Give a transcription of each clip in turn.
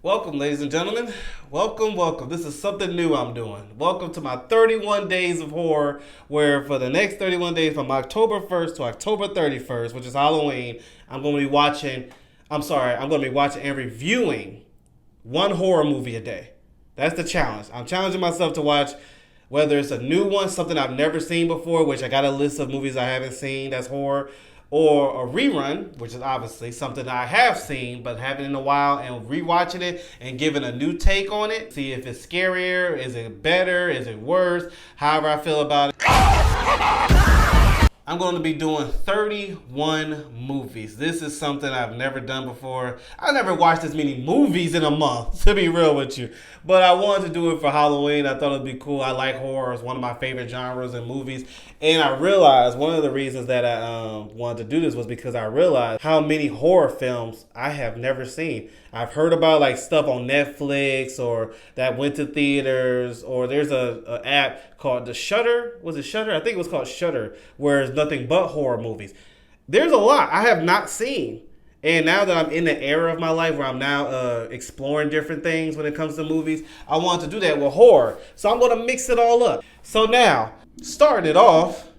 Welcome, ladies and gentlemen. Welcome. This is something new I'm doing. Welcome to my 31 days of horror, where for the next 31 days, from October 1st to October 31st, which is Halloween, I'm going to be watching and reviewing one horror movie a day. That's the challenge. I'm challenging myself to watch whether it's a new one, something I've never seen before, which I got a list of movies I haven't seen that's horror, or a rerun, which is obviously something I have seen but haven't in a while, and rewatching it and giving a new take on it. See if it's scarier, is it better, is it worse, however I feel about it. I'm going to be doing 31 movies. This is something I've never done before. I never watched this many movies in a month, to be real with you. But I wanted to do it for Halloween. I thought it'd be cool. I like horror. It's one of my favorite genres in movies. And I realized one of the reasons that I wanted to do this was because I realized how many horror films I have never seen. I've heard about like stuff on Netflix or that went to theaters, or there's a app called the Shudder. Was it Shudder? I think it was called Shudder, where it's nothing but horror movies. There's a lot I have not seen. And now that I'm in the era of my life where I'm now exploring different things when it comes to movies, I want to do that with horror. So I'm going to mix it all up. So now, starting it off,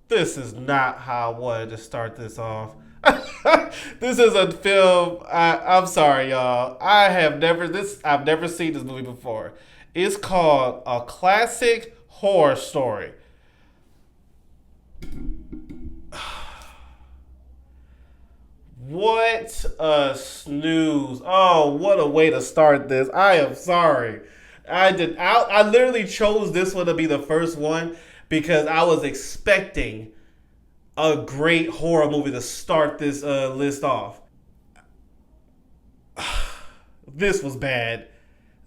this is not how I wanted to start this off. This is a film. I'm sorry, y'all. I've never seen this movie before. It's called A Classic Horror Story. What a snooze. Oh, what a way to start this. I am sorry. I literally chose this one to be the first one because I was expecting a great horror movie to start this list off. This was bad.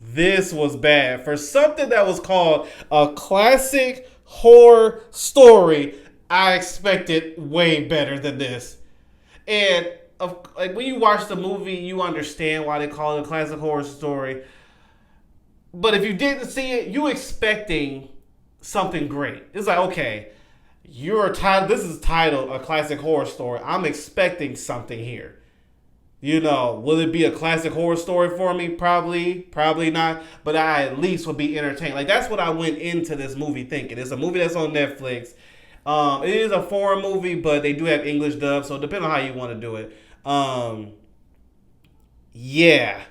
This was bad. For something that was called A Classic Horror Story, I expected way better than this. And like when you watch the movie, you understand why they call it a classic horror story. But if you didn't see it, you expecting something great. It's like, okay, this is titled A Classic Horror Story. I'm expecting something here. You know, will it be a classic horror story for me? Probably not. But I at least would be entertained. Like, that's what I went into this movie thinking. It's a movie that's on Netflix. It is a foreign movie, but they do have English dub, so depending on how you want to do it. Yeah.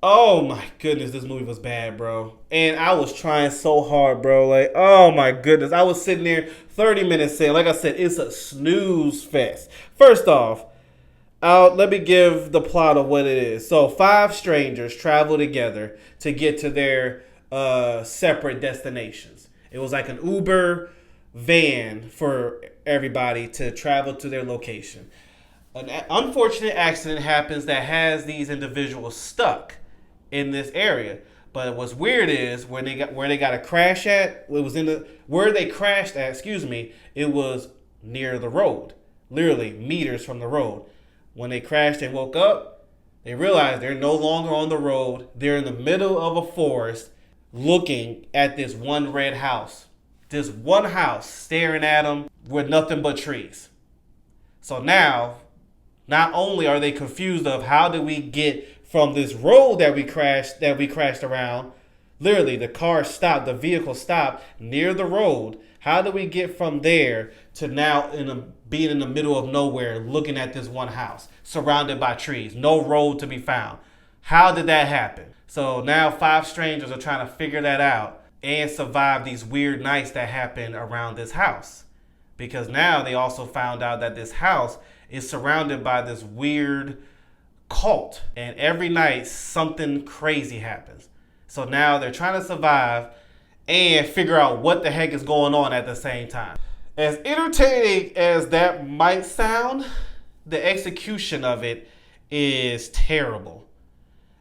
Oh my goodness, this movie was bad, bro. And I was trying so hard, bro. Like, oh my goodness. I was sitting there 30 minutes in. Like I said, it's a snooze fest. First off, let me give the plot of what it is. So, 5 strangers travel together to get to their separate destinations. It was like an Uber van for everybody to travel to their location. An unfortunate accident happens that has these individuals stuck in this area. But what's weird is where they got a crash at. It was where they crashed at. It was near the road, literally meters from the road. When they crashed and woke up, they realized they're no longer on the road. They're in the middle of a forest, looking at this one red house. This one house staring at them with nothing but trees. So now, not only are they confused of how did we get from this road that we crashed around, literally the vehicle stopped near the road. How do we get from there to now being in the middle of nowhere, looking at this one house, surrounded by trees, no road to be found? How did that happen? So now 5 strangers are trying to figure that out and survive these weird nights that happen around this house. Because now they also found out that this house is surrounded by this weird cult. And every night something crazy happens. So now they're trying to survive and figure out what the heck is going on at the same time. As entertaining as that might sound, the execution of it is terrible.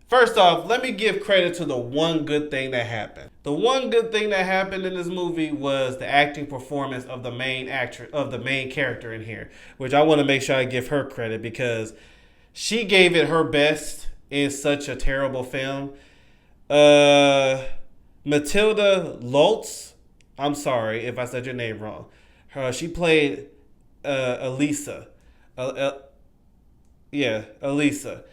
First off, let me give credit to the one good thing that happened. The one good thing that happened in this movie was the acting performance of the main character in here, which I want to make sure I give her credit because she gave it her best in such a terrible film. Matilda Lutz, I'm sorry if I said your name wrong. She played Elisa. Yeah, Elisa.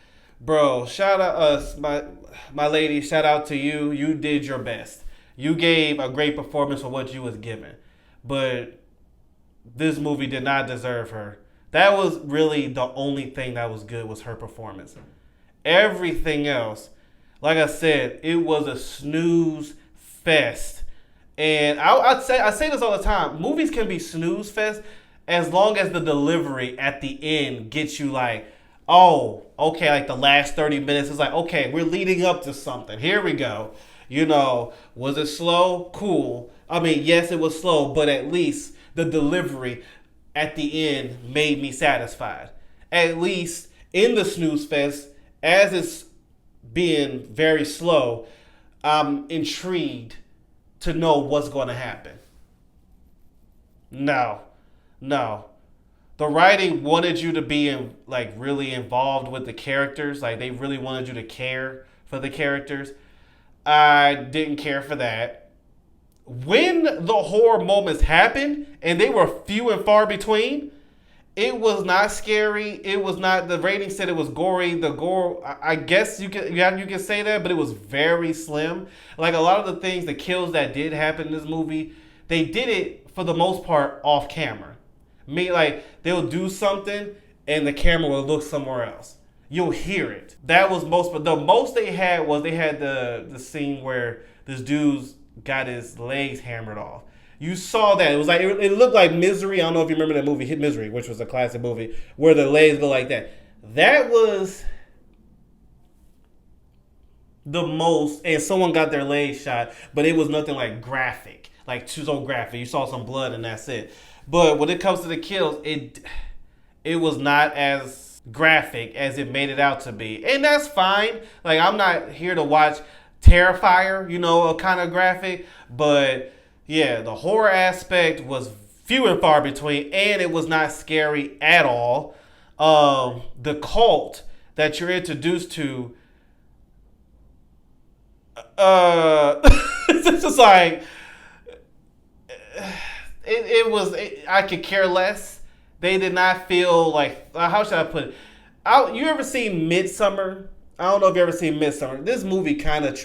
Bro, shout out us, my lady, shout out to you. You did your best. You gave a great performance for what you was given. But this movie did not deserve her. That was really the only thing that was good was her performance. Everything else, like I said, it was a snooze fest. And I say this all the time. Movies can be snooze fest as long as the delivery at the end gets you like, oh, okay, like the last 30 minutes is like, okay, we're leading up to something. Here we go. Was it slow? Cool. I mean, yes, it was slow, but at least the delivery at the end made me satisfied. At least in the snooze fest, as it's being very slow, I'm intrigued to know what's going to happen. No, no. The writing wanted you to be like really involved with the characters. Like they really wanted you to care for the characters. I didn't care for that. When the horror moments happened, and they were few and far between, it was not scary. It was not. The rating said it was gory. The gore, I guess you can say that, but it was very slim. Like a lot of the things, the kills that did happen in this movie, they did it for the most part off camera. Me like they'll do something and the camera will look somewhere else. You'll hear it. That was most, but the most they had was they had the scene where this dude's got his legs hammered off. You saw that. It was like it looked like Misery. I don't know if you remember that movie, Hit Misery, which was a classic movie, where the legs go like that. That was the most, and someone got their legs shot, but it was nothing like graphic, like too so graphic. You saw some blood and that's it. But when it comes to the kills, it was not as graphic as it made it out to be, and that's fine. Like I'm not here to watch Terrifier, a kind of graphic, but yeah, the horror aspect was few and far between, and it was not scary at all. The cult that you're introduced to, it's just like I could care less. They did not feel like, how should I put it? You ever seen Midsummer? I don't know if you ever seen Midsummer. This movie kind of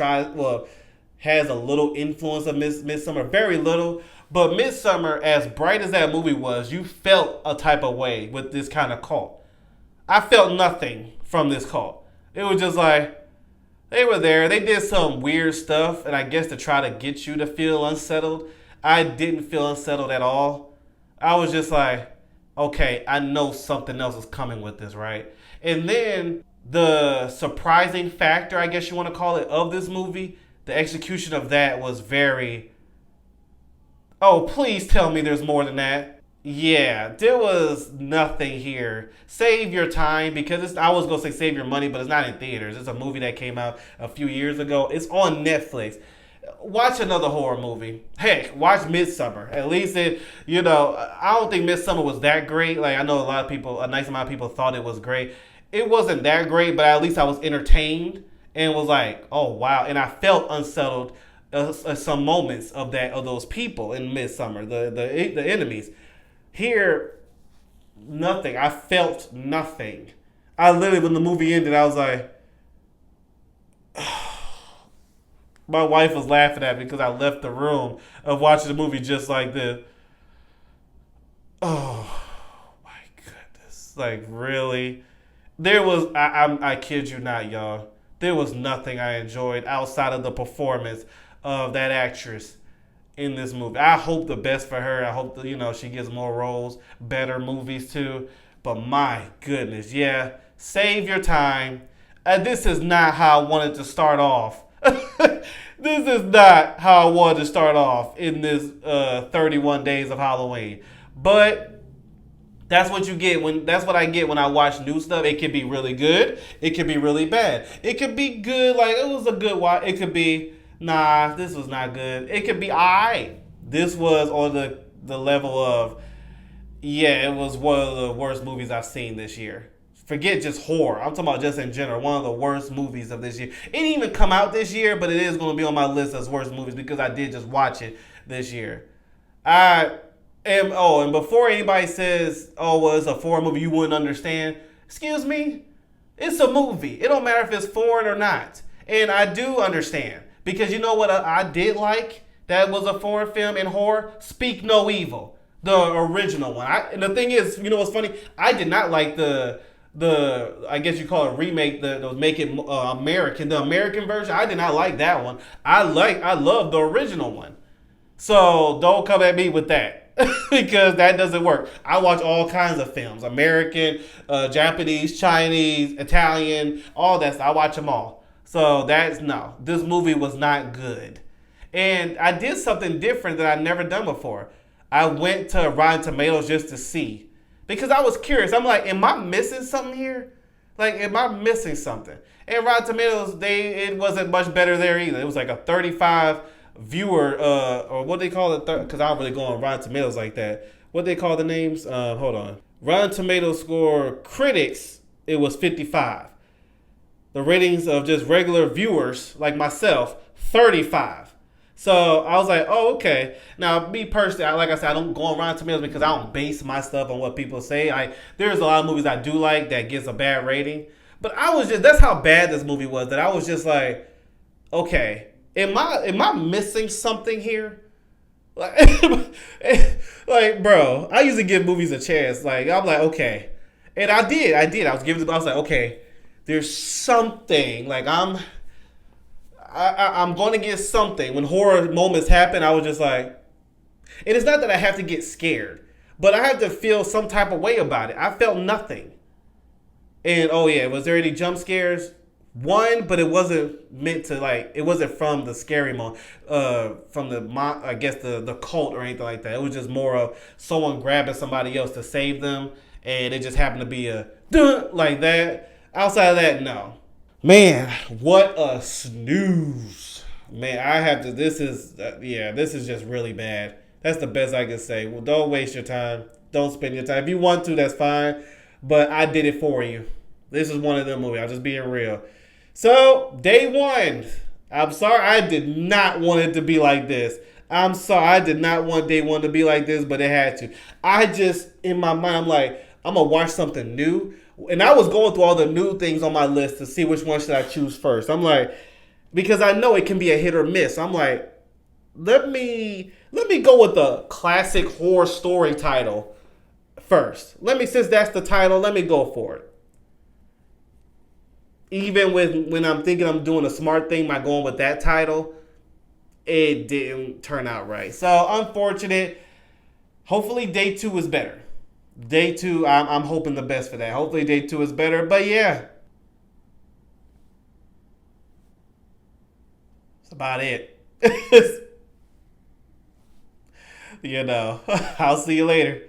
has a little influence of Midsummer, very little. But Midsummer, as bright as that movie was, you felt a type of way with this kind of cult. I felt nothing from this cult. It was just like, they were there. They did some weird stuff, and I guess to try to get you to feel unsettled. I didn't feel unsettled at all. I was just like, okay, I know something else is coming with this, right? And then the surprising factor, I guess you want to call it, of this movie, the execution of that was very, oh, please tell me there's more than that. Yeah, there was nothing here. Save your time, because I was going to say save your money, but it's not in theaters. It's a movie that came out a few years ago. It's on Netflix. Watch another horror movie. Heck, watch Midsummer. At least I don't think Midsummer was that great. Like, I know a nice amount of people thought it was great. It wasn't that great, but at least I was entertained and was like, oh, wow. And I felt unsettled some moments of those people in Midsummer, the enemies. Here, nothing. I felt nothing. I literally, when the movie ended, I was like, my wife was laughing at me because I left the room of watching the movie just like this. Oh my goodness! Like really, there was. I kid you not, y'all. There was nothing I enjoyed outside of the performance of that actress in this movie. I hope the best for her. I hope that she gets more roles, better movies too. But my goodness, yeah, save your time. This is not how I wanted to start off. This is not how I wanted to start off in this 31 days of Halloween. But that's what I get when I watch new stuff. It could be really good. It could be really bad. It could be good, like it was a good watch. It could be, nah, this was not good. It could be alright. This was on the level of, yeah, it was one of the worst movies I've seen this year. Forget just horror. I'm talking about just in general. One of the worst movies of this year. It didn't even come out this year, but it is going to be on my list as worst movies because I did just watch it this year. And before anybody says, oh, well, it's a horror movie you wouldn't understand, Excuse me? It's a movie. It don't matter if it's foreign or not. And I do understand. Because you know what I did like that was a foreign film in horror? Speak No Evil. The original one. And the thing is, you know what's funny? I did not like the I guess you call it remake, the make it American, the American version. I did not like that one. I love the original one. So don't come at me with that because that doesn't work. I watch all kinds of films: American, Japanese, Chinese, Italian, all that. I watch them all. So that's no. This movie was not good, and I did something different that I'd never done before. I went to Rotten Tomatoes just to see because I was curious. I'm like, am I missing something here? Like, am I missing something? And Rotten Tomatoes, it wasn't much better there either. It was like a 35 viewer, or what they call it, because I don't really go on Rotten Tomatoes like that. What they call the names? Hold on. Rotten Tomatoes score critics, it was 55. The ratings of just regular viewers like myself, 35. So I was like, oh, okay. Now, me personally, like I said, I don't go on Rotten Tomatoes because I don't base my stuff on what people say. There's a lot of movies I do like that gets a bad rating. But that's how bad this movie was, that I was just like, okay, am I missing something here? Like, like, bro, I usually give movies a chance. Like, I'm like, okay. And I did. I was like, okay, there's something. Like, I'm going to get something. When horror moments happen, I was just like, and it's not that I have to get scared, but I have to feel some type of way about it. I felt nothing. And oh yeah, was there any jump scares? One, but it wasn't meant to, like, it wasn't from the scary moment, from I guess the cult or anything like that. It was just more of someone grabbing somebody else to save them, and it just happened to be a dun like that. Outside of that, no. Man, what a snooze. Man, I have to, this is just really bad. That's the best I can say. Well, don't waste your time. Don't spend your time. If you want to, that's fine. But I did it for you. This is one of them movies. I'm just being real. So, day one. I'm sorry. I did not want it to be like this. I'm sorry. I did not want day one to be like this, but it had to. I just, in my mind, I'm like, I'm going to watch something new. And I was going through all the new things on my list to see which one should I choose first. I'm like, because I know it can be a hit or miss. I'm like, let me go with the classic horror story title first. Since that's the title, let me go for it. Even when I'm thinking I'm doing a smart thing by going with that title, it didn't turn out right. So, unfortunate. Hopefully, day two is better. Day two, I'm hoping the best for that. Hopefully, day two is better. But yeah, that's about it. I'll see you later.